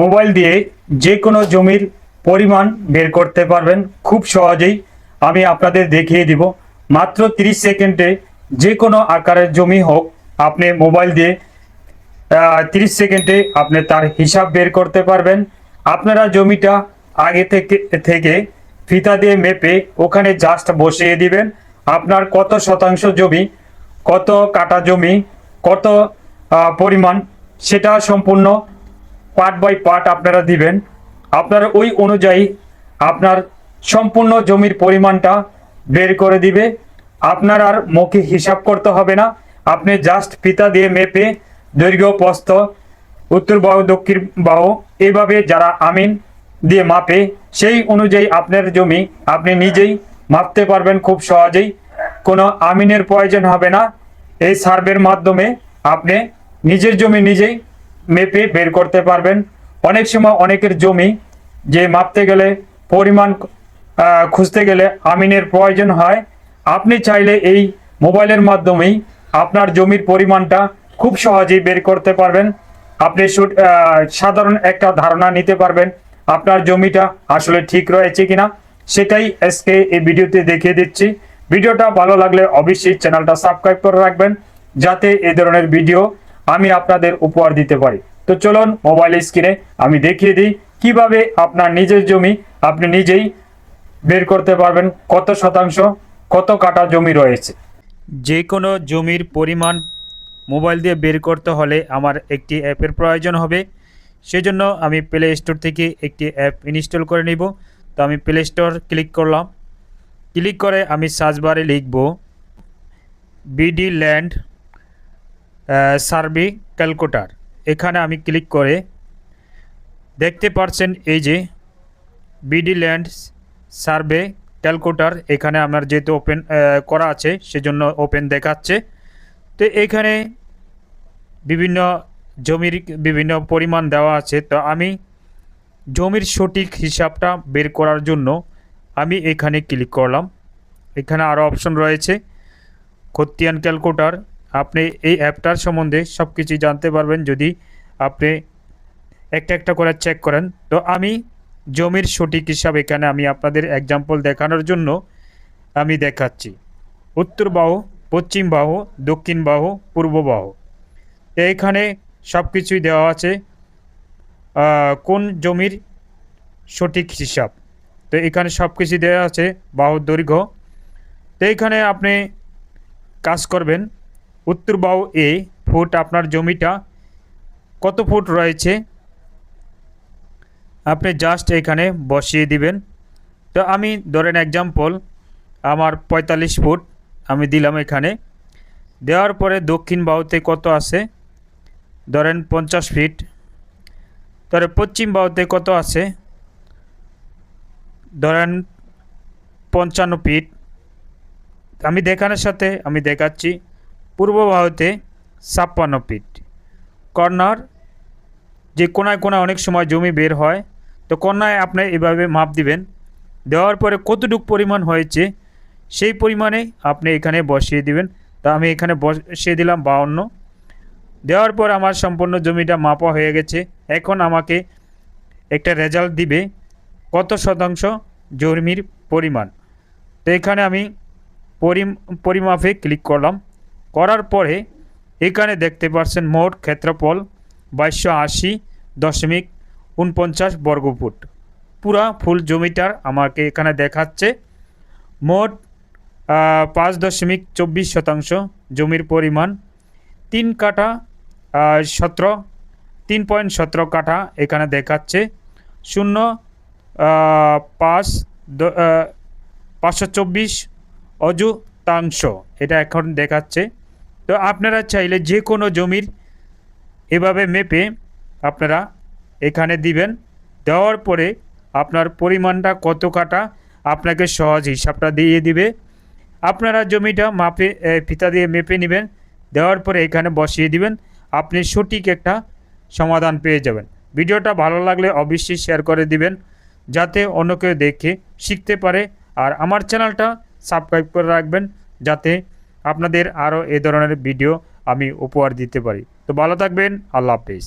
Mobile দিয়ে যে কোনো জমির পরিমাণ বের করতে পারবেন খুব সহজেই। আমি আপনাদের দেখিয়ে দিব। মাত্র 30 সেকেন্ডে যে কোনো আকারের জমি হোক, আপনি মোবাইল দিয়ে 30 সেকেন্ডে আপনি তার হিসাব বের করতে পারবেন। আপনারা জমিটা আগে থেকে ফিতা দিয়ে মেপে ওখানে জাস্ট বসিয়ে দিবেন। আপনার কত শতাংশ জমি, কত কাঠা জমি, কত পরিমাণ, সেটা সম্পূর্ণ পার্ট বাই পার্ট আপনারা দিবেন। আপনার ওই অনুযায়ী আপনার সম্পূর্ণ জমির পরিমাণটা বের করে দিবে। আপনার আর মুখে হিসাব করতে হবে না। আপনি জাস্ট ফিতা দিয়ে মেপে দৈর্ঘ্য, প্রস্থ, উত্তর বাহু, দক্ষিণ বাহু, এইভাবে যারা আমিন দিয়ে মাপে সেই অনুযায়ী আপনার জমি আপনি নিজেই মাপতে পারবেন খুব সহজেই। কোনো আমিনের প্রয়োজন হবে না। এই সার্ভের মাধ্যমে আপনি নিজের জমি নিজেই মেপে বের করতে পারবেন। অনেক সময় অনেকের জমি যে মাপতে গেলে পরিমাণ খুঁজতে গেলে আমিনের প্রয়োজন হয়। আপনি চাইলে এই মোবাইলের মাধ্যমেই আপনার জমির পরিমাণটা খুব সহজেই বের করতে পারবেন। আপনি সাধারণ একটা ধারণা নিতে পারবেন আপনার জমিটা আসলে ঠিক রয়েছে কিনা। সেটাই আজকে এই ভিডিওতে দেখিয়ে দিচ্ছি। ভিডিওটা ভালো লাগলে অবশ্যই চ্যানেলটা সাবস্ক্রাইব করে রাখবেন, যাতে এই ধরনের ভিডিও আমি আপনাদের উপহার দিতে পারি। তো চলুন মোবাইল স্ক্রিনে আমি দেখিয়ে দিই কিভাবে আপনার নিজের জমি আপনি নিজেই বের করতে পারবেন কত শতাংশ, কত কাঠা জমি রয়েছে। যে কোনো জমির পরিমাণ মোবাইল দিয়ে বের করতে হলে আমার একটি অ্যাপের প্রয়োজন হবে। সেজন্য আমি প্লে স্টোর থেকে একটি অ্যাপ ইনস্টল করে নিব। তো আমি প্লে স্টোর ক্লিক করলাম। ক্লিক করে আমি সার্চ বারে লিখব বিডি ল্যান্ড সার্ভে ক্যালকুলেটর। এখানে আমি ক্লিক করে দেখতে পাচ্ছেন এই যে বিডি ল্যান্ড সার্ভে ক্যালকুলেটর, এখানে আমার যেহেতু ওপেন করা আছে সেজন্য ওপেন দেখাচ্ছে। তো এখানে বিভিন্ন জমির বিভিন্ন পরিমাণ দেওয়া আছে। তো আমি জমির সঠিক হিসাবটা বের করার জন্য আমি এখানে ক্লিক করলাম। এখানে আরও অপশন রয়েছে খতিয়ান ক্যালকুলেটর। আপনি এই অ্যাপটার সম্বন্ধে সব কিছুই জানতে পারবেন যদি আপনি একটা একটা করে চেক করেন। তো আমি জমির সঠিক হিসাব এখানে আমি আপনাদের এক্সাম্পল দেখানোর জন্য আমি দেখাচ্ছি উত্তর বাহু, পশ্চিম বাহু, দক্ষিণ বাহু, পূর্ব বাহু। তো এখানে সব কিছুই দেওয়া আছে কোন জমির সঠিক হিসাব। তো এখানে সব কিছু দেওয়া আছে বাহুর দৈর্ঘ্য। তো এখানে আপনি কাজ করবেন উত্তর বাহু এ ফুট, আপনার জমিটা কত ফুট রয়েছে আপনি জাস্ট এখানে বসিয়ে দিবেন। তো আমি ধরেন এক্সাম্পল আমার 45 ফুট আমি দিলাম এখানে। দেওয়ার পরে দক্ষিণ বাহুতে কত আছে ধরেন 50 ফিট। তাহলে পশ্চিম বাহুতে কত আছে ধরেন 55 ফিট। আমি দেখানোর সাথে আমি দেখাচ্ছি পূর্ব বাহুতে 56 ফিট। কর্নার যে কোনায় কোনায় অনেক সময় জমি বের হয়, তো কর্নায় আপনি এভাবে মাপ দিবেন। দেওয়ার পরে কতটুকু পরিমাণ হয়েছে সেই পরিমাণে আপনি এখানে বসিয়ে দিবেন। তা আমি এখানে বসিয়ে দিলাম 52। দেওয়ার পর আমার সম্পূর্ণ জমিটা মাপা হয়ে গেছে। এখন আমাকে একটা রেজাল্ট দিবে কত শতাংশ জমির পরিমাণ। তো এখানে আমি পরিমাপে ক্লিক করলাম। করার পরে এখানে দেখতে পাচ্ছেন মোট ক্ষেত্রফল 2280.49 বর্গফুট। পুরা ফুল জমিটার আমাকে এখানে দেখাচ্ছে। মোট 5.24 শতাংশ জমির পরিমাণ 3.17 কাঠা এখানে দেখাচ্ছে। 524 অযুতাংশ এটা এখন দেখাচ্ছে। তো আপনারা চাইলে যে কোনো জমির এভাবে মেপে আপনারা এখানে দিবেন। দেওয়ার পরে আপনার পরিমাণটা কত কাঠা আপনাকে সহজ হিসাবটা দিয়ে দিবে। আপনারা জমিটা মাপে ফিতা দিয়ে মেপে নেবেন। দেওয়ার পরে এখানে বসিয়ে দিবেন। আপনি সঠিক একটা সমাধান পেয়ে যাবেন। ভিডিওটা ভালো লাগলে অবশ্যই শেয়ার করে দিবেন, যাতে অন্য কেউ দেখে শিখতে পারে। আর আমার চ্যানেলটা সাবস্ক্রাইব করে রাখবেন, যাতে আপনাদের আরও এ ধরনের ভিডিও আমি উপহার দিতে পারি। তো ভালো থাকবেন। আল্লাহ হাফেজ।